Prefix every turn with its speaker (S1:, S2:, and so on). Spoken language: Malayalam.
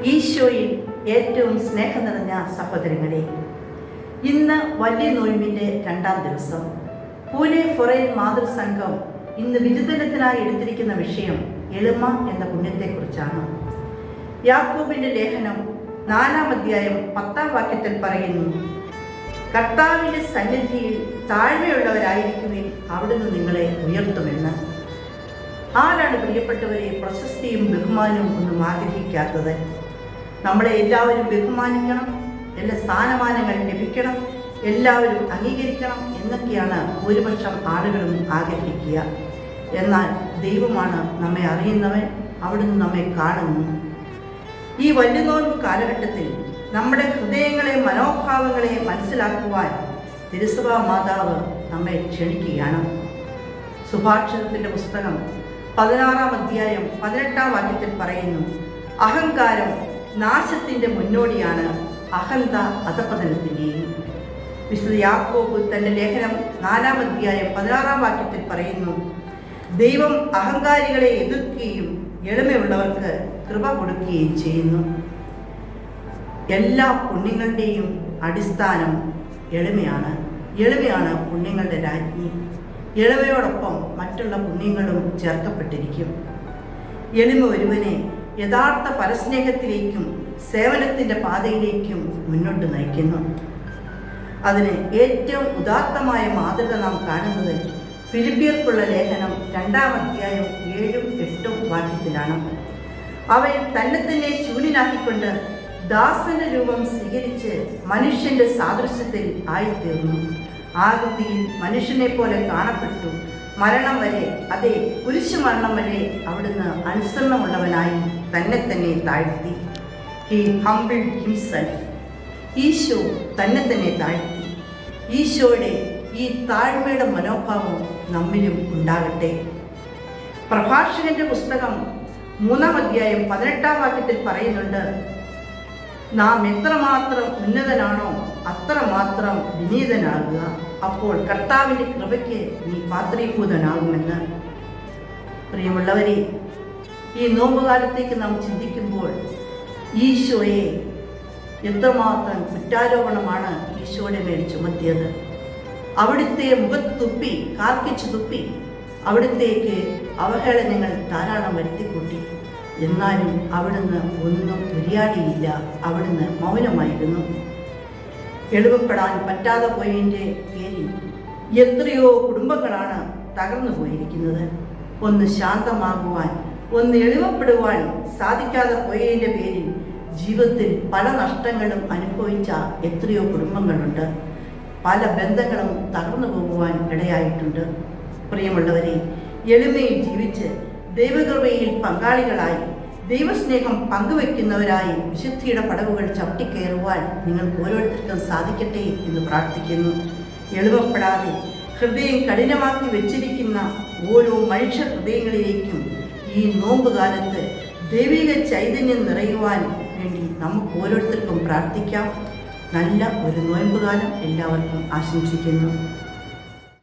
S1: ഈശോയിൽ ഏറ്റവും സ്നേഹം നിറഞ്ഞ സഹോദരങ്ങളെ, ഇന്ന് വലിയ നോയമ്പിൻ്റെ 2-ാം ദിവസം. പൂനെ ഫൊറൈൻ മാതൃസംഘം ഇന്ന് വിചിന്തനത്തിനായി എടുത്തിരിക്കുന്ന വിഷയം എളിമ എന്ന പുണ്യത്തെക്കുറിച്ചാണ്. യാക്കോബിൻ്റെ ലേഖനം 4-ാം അധ്യായം 10-ാം വാക്യത്തിൽ പറയുന്നു, കർത്താവിൻ്റെ സന്നിധിയിൽ താഴ്മയുള്ളവരായിരിക്കുവിൻ, അവിടുന്ന് നിങ്ങളെ ഉയർത്തുമെന്ന്. ആരാണ് പ്രിയപ്പെട്ടവരെ പ്രശസ്തിയും ബഹുമാനവും ഒന്നും ആഗ്രഹിക്കാത്തത്? നമ്മളെ എല്ലാവരും ബഹുമാനിക്കണം, എല്ലാ സ്ഥാനമാനങ്ങൾ ലഭിക്കണം, എല്ലാവരും അംഗീകരിക്കണം എന്നൊക്കെയാണ് ഭൂരിപക്ഷം ആളുകളും ആഗ്രഹിക്കുക. എന്നാൽ ദൈവമാണ് നമ്മെ അറിയുന്നവൻ, അവിടുന്ന് നമ്മെ കാണുന്നു. ഈ വലിയ നോമ്പ് കാലഘട്ടത്തിൽ നമ്മുടെ ഹൃദയങ്ങളെ, മനോഭാവങ്ങളെ മനസ്സിലാക്കുവാൻ തിരുസഭാ മാതാവ് നമ്മെ ക്ഷണിക്കുകയാണ്. സുഭാഷിതത്തിൻ്റെ പുസ്തകം 16-ാം അധ്യായം 18-ാം വാക്യത്തിൽ പറയുന്നു, അഹങ്കാരം നാശത്തിൻ്റെ മുന്നോടിയാണ്, അഹന്ത അധപതനത്തിൻ്റെയും. വിശുദ്ധ യാക്കോബ് തൻ്റെ ലേഖനം 4-ാം അധ്യായം 16-ാം വാക്യത്തിൽ പറയുന്നു, ദൈവം അഹങ്കാരികളെ എതിർക്കുകയും എളിമയുള്ളവർക്ക് കൃപ കൊടുക്കുകയും ചെയ്യുന്നു. എല്ലാ പുണ്യങ്ങളുടെയും അടിസ്ഥാനം എളിമയാണ്. എളിമയാണ് പുണ്യങ്ങളുടെ രാജ്ഞി. എളിമയോടൊപ്പം മറ്റുള്ള പുണ്യങ്ങളും ചേർക്കപ്പെട്ടിരിക്കും. എളിമ ഒരുവനെ യഥാർത്ഥ പരസ്നേഹത്തിലേക്കും സേവനത്തിൻ്റെ പാതയിലേക്കും മുന്നോട്ട് നയിക്കുന്നു. അതിന് ഏറ്റവും ഉദാത്തമായ മാതൃക നാം കാണുന്നത് ഫിലിപ്പിയർക്കുള്ള ലേഖനം 2-ാം അധ്യായം 7-ഉം 8-ഉം വാക്യത്തിലാണ്. അവൻ തന്നെ തന്നെ ശൂന്യനാക്കിക്കൊണ്ട് ദാസന്റെ രൂപം സ്വീകരിച്ച് മനുഷ്യന്റെ സാദൃശ്യത്തിൽ ആയിത്തീർന്നു. ആകൃതിയിൽ മനുഷ്യനെ പോലെ കാണപ്പെട്ടു. മരണം വരെ, അതെ കുരിശുമരണം വരെ അവിടുന്ന് അനുസരണമുള്ളവനായി തന്നെ തന്നെ താഴ്ത്തി. He humbled himself. ഈശോ തന്നെ തന്നെ താഴ്ത്തി. ഈശോയുടെ ഈ താഴ്മയുടെ മനോഭാവം നമ്മിലും ഉണ്ടാകട്ടെ. പ്രഭാഷകന്റെ പുസ്തകം 3-ാം അധ്യായം 18-ാം വാക്യത്തിൽ പറയുന്നുണ്ട്, നാം എത്രമാത്രം ഉന്നതനാണോ അത്രമാത്രം വിനീതനാകുക, അപ്പോൾ കർത്താവിൻ്റെ കൃപയ്ക്ക് നീ പാത്രീഭൂതനാകുമെന്ന്. പ്രിയമുള്ളവരെ, ഈ നോമ്പുകാലത്തേക്ക് നാം ചിന്തിക്കുമ്പോൾ ഈശോയെ എത്രമാത്രം കുറ്റാരോപണമാണ് ഈശോയുടെ മേൽ ചുമത്തിയത്. അവിടുത്തെ മുഖത്ത് തുപ്പി, കാർക്കിച്ചു തുപ്പി, അവിടുത്തേക്ക് അവഹേളനങ്ങൾ ധാരാളം വരുത്തിക്കൂട്ടി. എന്നാലും അവിടുന്ന് ഒന്നും ഉരിയാടിയില്ല. അവിടുന്ന് മൗനമായിരുന്നു. എളുപ്പപ്പെടാൻ പറ്റാതെ പോയതിൻ്റെ പേരിൽ എത്രയോ കുടുംബങ്ങളാണ് തകർന്നു പോയിരിക്കുന്നത്. ഒന്ന് ശാന്തമാകുവാൻ, ഒന്ന് എളിമപ്പെടുവാൻ സാധിക്കാതെ പോയതിൻ്റെ പേരിൽ ജീവിതത്തിൽ പല നഷ്ടങ്ങളും അനുഭവിച്ച എത്രയോ കുടുംബങ്ങളുണ്ട്. പല ബന്ധങ്ങളും തകർന്നു പോകുവാൻ ഇടയായിട്ടുണ്ട്. പ്രിയമുള്ളവരെ, എളിമയിൽ ജീവിച്ച് ദൈവകൃപയിൽ പങ്കാളികളായി ദൈവസ്നേഹം പങ്കുവെക്കുന്നവരായി വിശുദ്ധിയുടെ പടവുകൾ ചവിട്ടിക്കയറുവാൻ നിങ്ങൾക്ക് ഓരോരുത്തർക്കും സാധിക്കട്ടെ എന്ന് പ്രാർത്ഥിക്കുന്നു. എളുപ്പപ്പെടാതെ ഹൃദയം കഠിനമാക്കി വെച്ചിരിക്കുന്ന ഓരോ മനുഷ്യ ഹൃദയങ്ങളിലേക്കും ഈ നോമ്പുകാലത്ത് ദൈവിക ചൈതന്യം നിറയുവാൻ വേണ്ടി നമുക്ക് ഓരോരുത്തർക്കും പ്രാർത്ഥിക്കാം. നല്ല ഒരു നോയമ്പുകാലം എല്ലാവർക്കും ആശംസിക്കുന്നു.